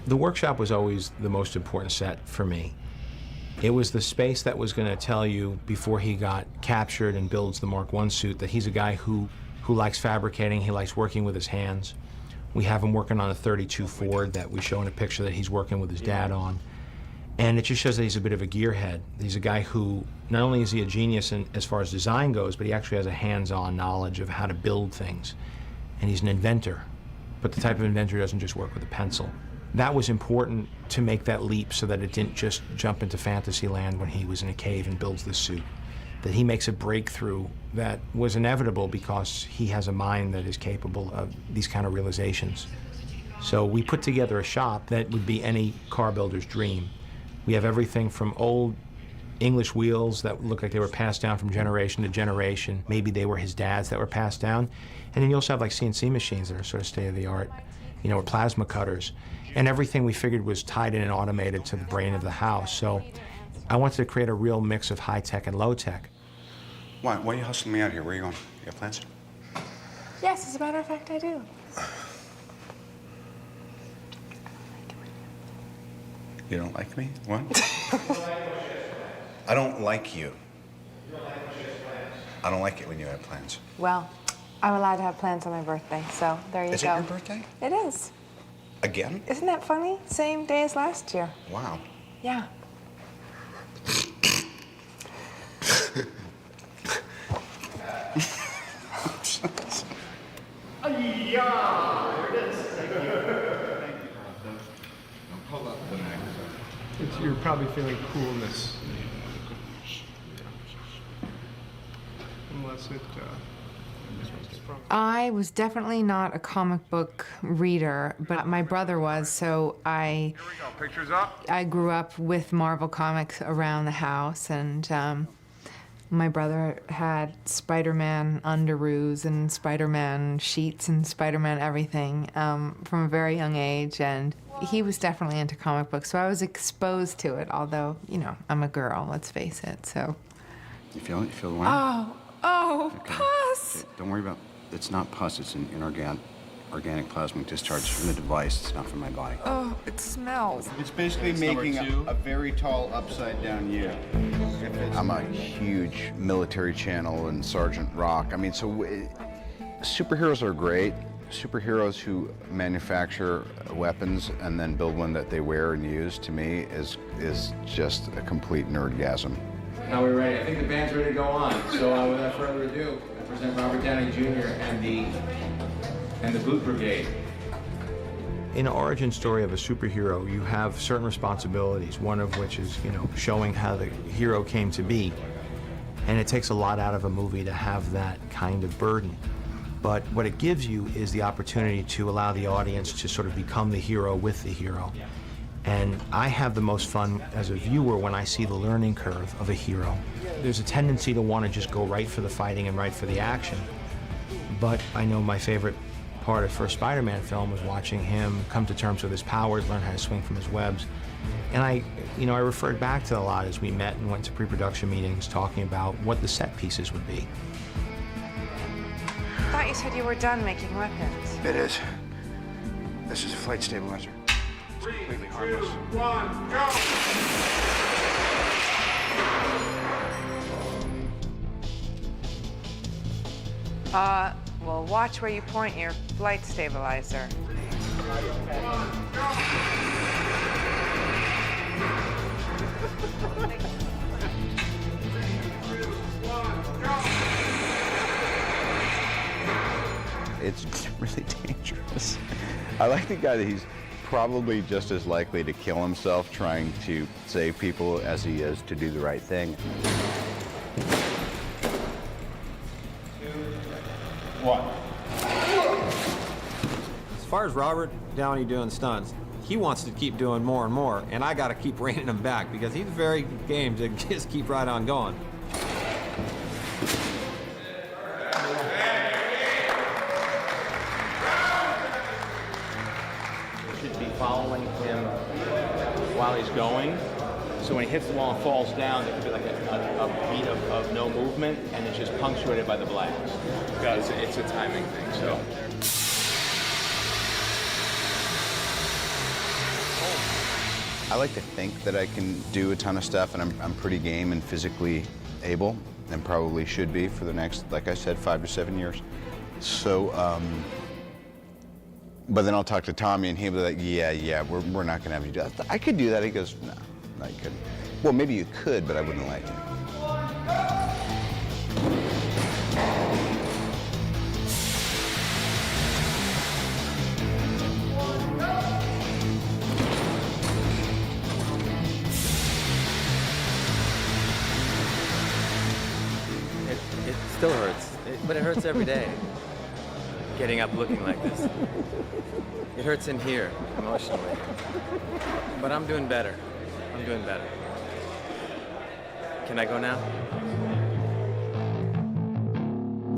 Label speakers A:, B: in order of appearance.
A: The workshop was always the most important set for me. It was the space that was going to tell you before he got captured and builds the Mark I suit that he's a guy who likes fabricating, he likes working with his hands. We have him working on a 32 Ford that we show in a picture that he's working with his dad on. And it just shows that he's a bit of a gearhead. He's a guy who, not only is he a genius as far as design goes, but he actually has a hands-on knowledge of how to build things. And he's an inventor, but the type of inventor who doesn't just work with a pencil. That was important to make that leap so that it didn't just jump into fantasy land when he was in a cave and builds this suit. That he makes a breakthrough that was inevitable because he has a mind that is capable of these kind of realizations. So we put together a shop that would be any car builder's dream. We have everything from old English wheels that look like they were passed down from generation to generation. Maybe they were his dad's that were passed down. And then you also have like CNC machines that are sort of state-of-the-art, you know, or plasma cutters. And everything we figured was tied in and automated to the brain of the house. So I wanted to create a real mix of high-tech and low-tech.
B: Why are you hustling me out here? Where are you going? You have plans?
C: Yes, as a matter of fact, I do.
B: You don't like me? What? I don't like you. I don't like it when you have plans.
C: Well, I'm allowed to have plans on my birthday, so there you go.
B: Is it your birthday?
C: It is.
B: Again?
C: Isn't that funny? Same day as last year.
B: Wow.
C: Yeah.
D: You're probably feeling coolness. Unless it,
C: I was definitely not a comic book reader, but my brother was, so
D: Here we go. Pictures up.
C: I grew up with Marvel comics around the house, and my brother had Spider-Man underoos and Spider-Man sheets and Spider-Man everything from a very young age, and he was definitely into comic books, so I was exposed to it, although, you know, I'm a girl, let's face it, so.
B: You feel it? You feel the wine?
C: Oh,
B: Okay.
C: pus!
B: Okay, don't worry about it. It's not pus. It's an organic plasmic discharge from the device. It's not from my body.
C: Oh, it smells.
B: It's basically making a very tall upside-down U. I'm a huge military channel and Sergeant Rock. I mean, so superheroes are great. Superheroes who manufacture weapons and then build one that they wear and use, to me, is just a complete nerdgasm.
A: Now we're ready. I think the band's ready to go on. So without further ado, I present Robert Downey Jr. and the Boot Brigade. In an origin story of a superhero, you have certain responsibilities, one of which is, you know, showing how the hero came to be. And it takes a lot out of a movie to have that kind of burden. But what it gives you is the opportunity to allow the audience to sort of become the hero with the hero. And I have the most fun as a viewer when I see the learning curve of a hero. There's a tendency to want to just go right for the fighting and right for the action. But I know my favorite part of the first Spider-Man film was watching him come to terms with his powers, learn how to swing from his webs. And I referred back to a lot as we met and went to pre-production meetings talking about what the set pieces would be.
C: I thought you said you were done making weapons.
B: It is. This is a flight stabilizer. It's completely harmless.
D: 2, 1, go!
C: Well, watch where you point your flight stabilizer.
B: It's really dangerous. I like the guy that he's probably just as likely to kill himself trying to save people as he is to do the right thing.
D: 2, 1.
E: As far as Robert Downey doing stunts, he wants to keep doing more and more, and I got to keep reining him back because he's very game to just keep right on going.
A: Should be following him while he's going. So when he hits the wall and falls down, there could be like a beat of no movement, and it's just punctuated by the blast. Because it's a timing thing, so.
B: I like to think that I can do a ton of stuff, and I'm pretty game and physically able, and probably should be for the next, like I said, 5 to 7 years. So, but then I'll talk to Tommy, and he'll be like, yeah, we're not gonna have you do that. I could do that. He goes, no, you couldn't. Well, maybe you could, but I wouldn't let you.
F: It still hurts, but it hurts every day. Getting up looking like this. It hurts in here, emotionally. But I'm doing better. I'm doing better. Can I go now?